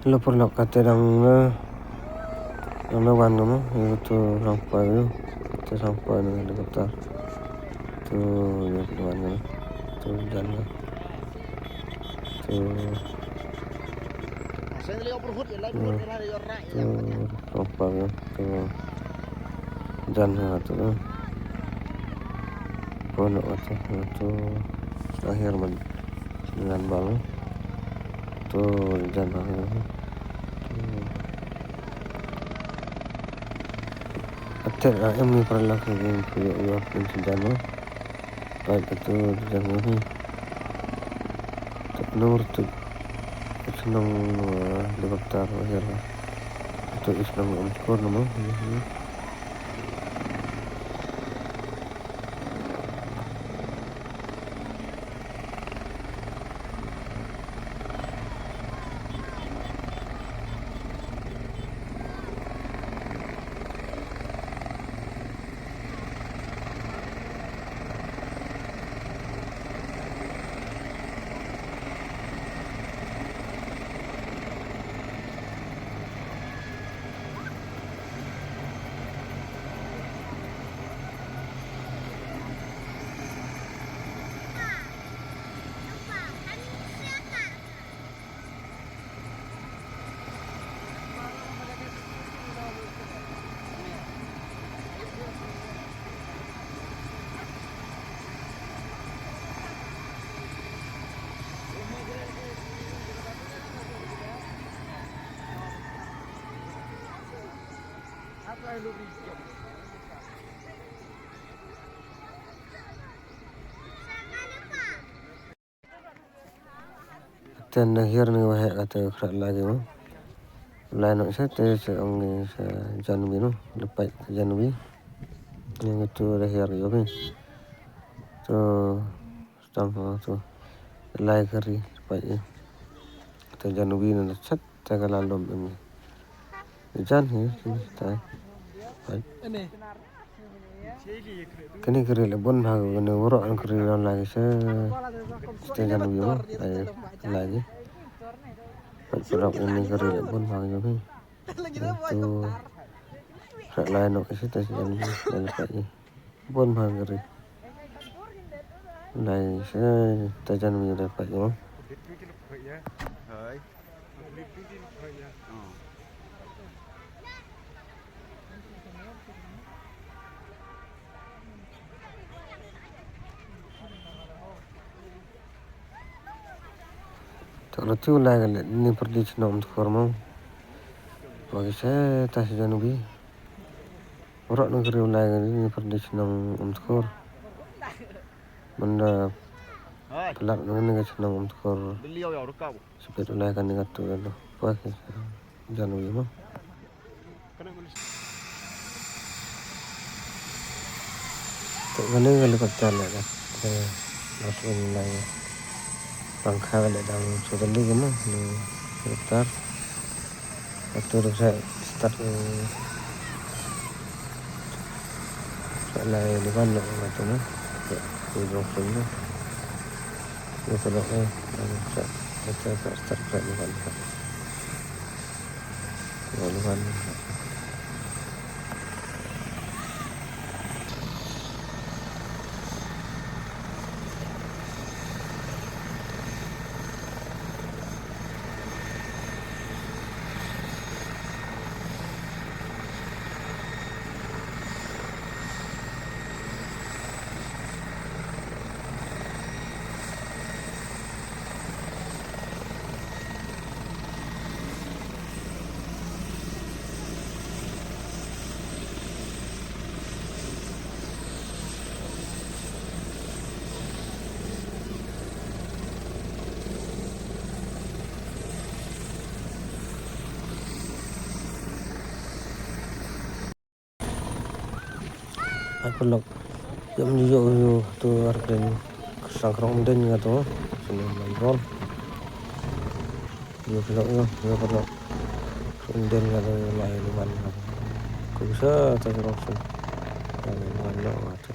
Lo perlu kata yang lawan kamu itu sampai itu kita sampai dengan helikopter tuh ya lawan kamu tuh jalan tuh apa ya tuh jalan tuh pondok itu akhir dengan bang tuh jalan Ater em pernah kerja punya penjana baik itu jangan ini tak nomor tu senang helikopter akhir itu senang umkor nama dan akhir ni wahai kata kerak lagi mah lain nak saya seorang Janubi no lepas Janubi yang itu akhir juga tu tanpa tu lain kari lepas itu Janubi ni cat tak lalu ini jangan ni tak kini kiri lebon bhag kini orang kiri orang lagi saya Janubi mah lagi Perap ini kari lebon bhag juga itu rak lain nak kita jangan lepas ni bon bhag kari lain saya tak jangan lepas ni mah kalau tu lagi ni pergi senam formal bagi saya tak Janubi orang negeri lagi ni pergi senam umskor mana pelak dengan senam umskor seperti lagi kan dengan tu kan bagi Janubi mah tak mana helikopter lagi masuk lagi pangkal ada dalam sudah lagi mah ni helikopter waktu saya start lain di mana macam ni di drone ni itu dah kita start di mana di mana aku log jam yo tu arken sangkrong den gitu sini mandrol yo pelok den gitu lain mana aku bisa tak terus lain mana tu